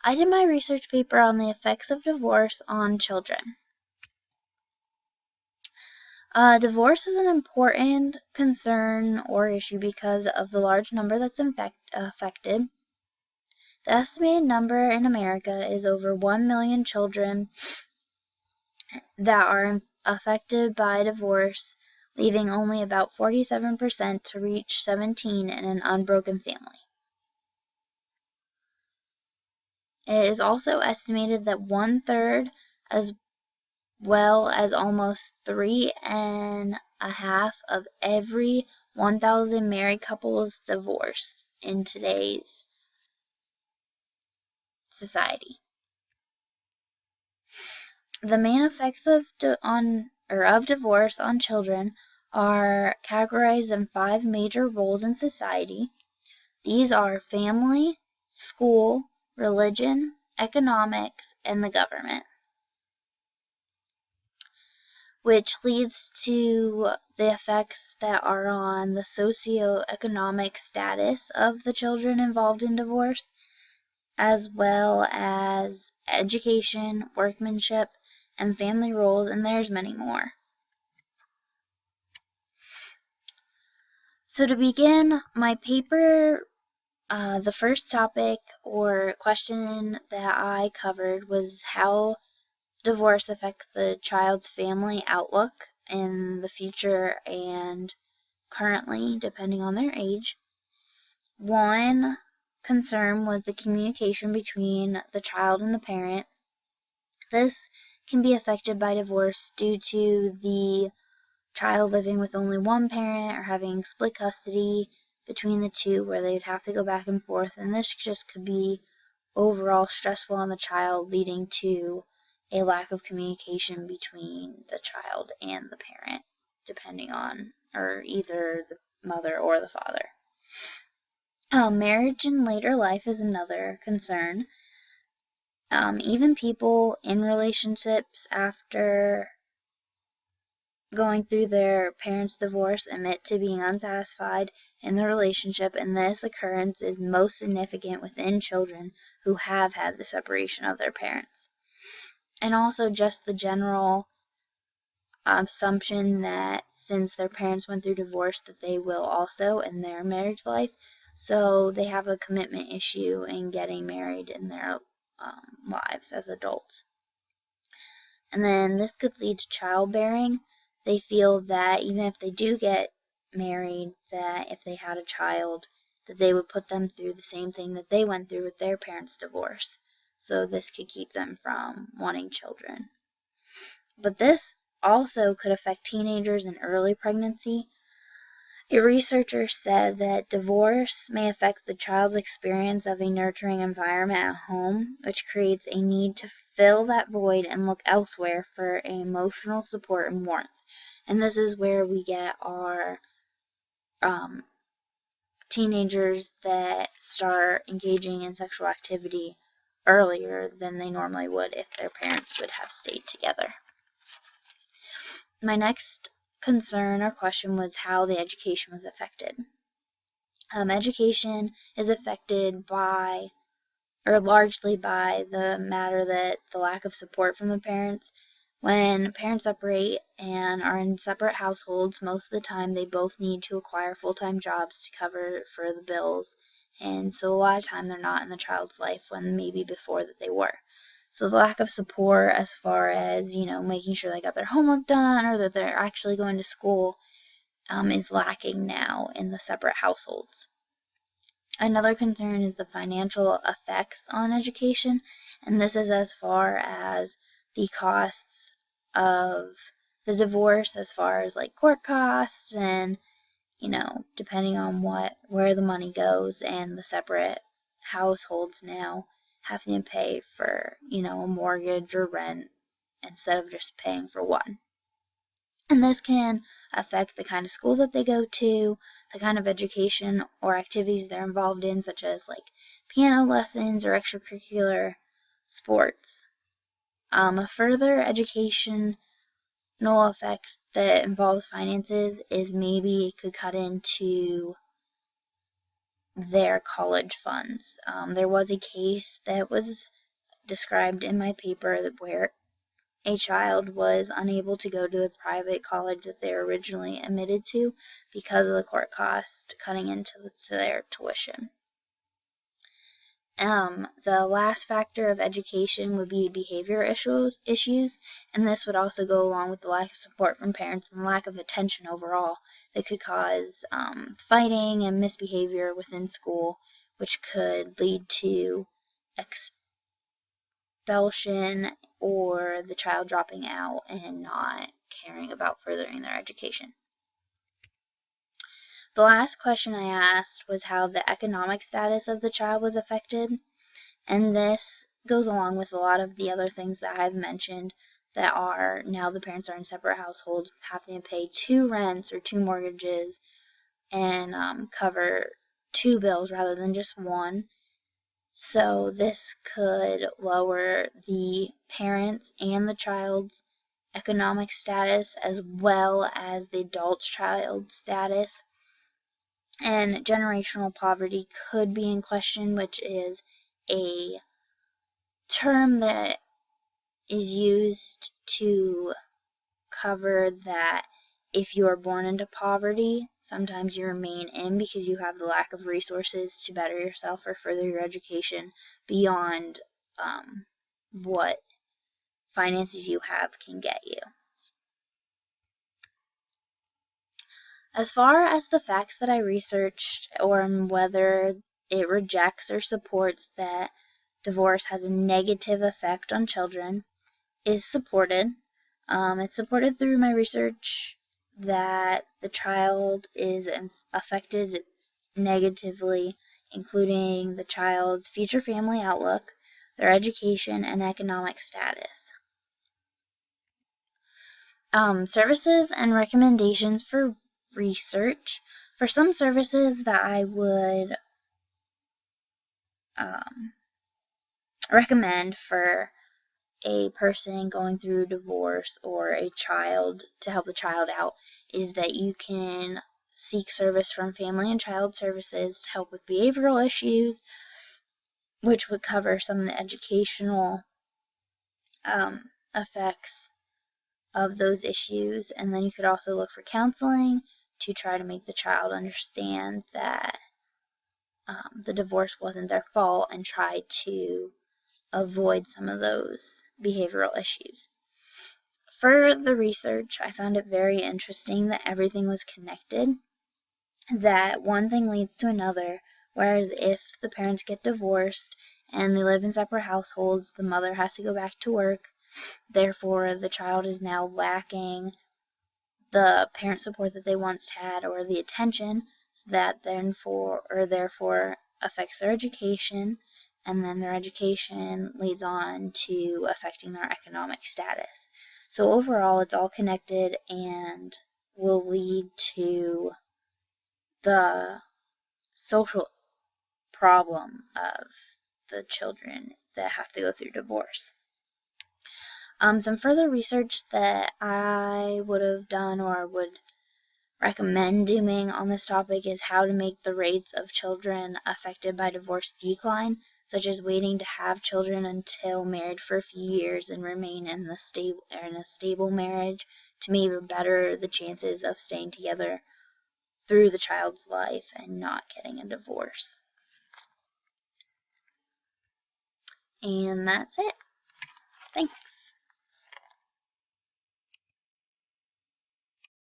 I did my research paper on the effects of divorce on children. Divorce is an important concern or issue because of the large number that's affected. The estimated number in America is over 1 million children that are affected by divorce, leaving only about 47% to reach 17 in an unbroken family. It is also estimated that 1/3, as well as almost 3.5 of every 1,000 married couples divorce in today's society. The main effects of divorce on children are categorized in 5 major roles in society. These are family, school, religion, economics, and the government, which leads to the effects that are on the socioeconomic status of the children involved in divorce, as well as education, workmanship, and family roles, and there's many more. So to begin my paper, the first topic or question that I covered was how divorce affects the child's family outlook in the future and currently, depending on their age. One concern was the communication between the child and the parent. This can be affected by divorce due to the child living with only one parent or having split custody between the two, where they would have to go back and forth, and this just could be overall stressful on the child, leading to a lack of communication between the child and the parent, depending on, or either the mother or the father. Marriage in later life is another concern. Even people in relationships after going through their parents' divorce admit to being unsatisfied in the relationship, and this occurrence is most significant within children who have had the separation of their parents. And also just the general assumption that since their parents went through divorce that they will also in their marriage life, so they have a commitment issue in getting married in their lives as adults. And then this could lead to childbearing. They feel that even if they do get married, that if they had a child, that they would put them through the same thing that they went through with their parents' divorce. So this could keep them from wanting children. But this also could affect teenagers in early pregnancy. A researcher said that divorce may affect the child's experience of a nurturing environment at home, which creates a need to fill that void and look elsewhere for emotional support and warmth. And this is where we get our teenagers that start engaging in sexual activity earlier than they normally would if their parents would have stayed together. My next concern or question was how the education was affected. Education is affected by, or largely by, the matter that the lack of support from the parents. When parents separate and are in separate households, most of the time they both need to acquire full-time jobs to cover for the bills, and so a lot of time they're not in the child's life when maybe before that they were. So the lack of support as far as, making sure they got their homework done or that they're actually going to school is lacking now in the separate households. Another concern is the financial effects on education, and this is as far as the costs of the divorce, as far as like court costs and, depending on where the money goes, and the separate households now having to pay for, a mortgage or rent instead of just paying for one. And this can affect the kind of school that they go to, the kind of education or activities they're involved in, such as like piano lessons or extracurricular sports. A further educational effect that involves finances is maybe it could cut into their college funds. There was a case that was described in my paper where a child was unable to go to the private college that they were originally admitted to because of the court cost cutting into their tuition. The last factor of education would be behavior issues, and this would also go along with the lack of support from parents and lack of attention overall that could cause fighting and misbehavior within school, which could lead to expulsion or the child dropping out and not caring about furthering their education. The last question I asked was how the economic status of the child was affected, and this goes along with a lot of the other things that I've mentioned that are now the parents are in separate households, having to pay 2 rents or 2 mortgages and cover 2 bills rather than just one. So this could lower the parents and the child's economic status as well as the adult child status. And generational poverty could be in question, which is a term that is used to cover that if you are born into poverty, sometimes you remain in because you have the lack of resources to better yourself or further your education beyond what finances you have can get you. As far as the facts that I researched, or whether it rejects or supports that divorce has a negative effect on children, is supported. It's supported through my research that the child is affected negatively, including the child's future family outlook, their education, and economic status. Services and recommendations for research. For some services that I would recommend for a person going through divorce or a child to help the child out is that you can seek service from Family and Child Services to help with behavioral issues, which would cover some of the educational effects of those issues. And then you could also look for counseling to try to make the child understand that the divorce wasn't their fault and try to avoid some of those behavioral issues. For the research, I found it very interesting that everything was connected, that one thing leads to another, whereas if the parents get divorced and they live in separate households, the mother has to go back to work, therefore the child is now lacking the parent support that they once had or the attention, so that therefore affects their education, and then their education leads on to affecting their economic status. So overall, it's all connected and will lead to the social problem of the children that have to go through divorce. Some further research that I would have done or would recommend doing on this topic is how to make the rates of children affected by divorce decline, such as waiting to have children until married for a few years and remain in a stable marriage to maybe better the chances of staying together through the child's life and not getting a divorce. And that's it. Thanks.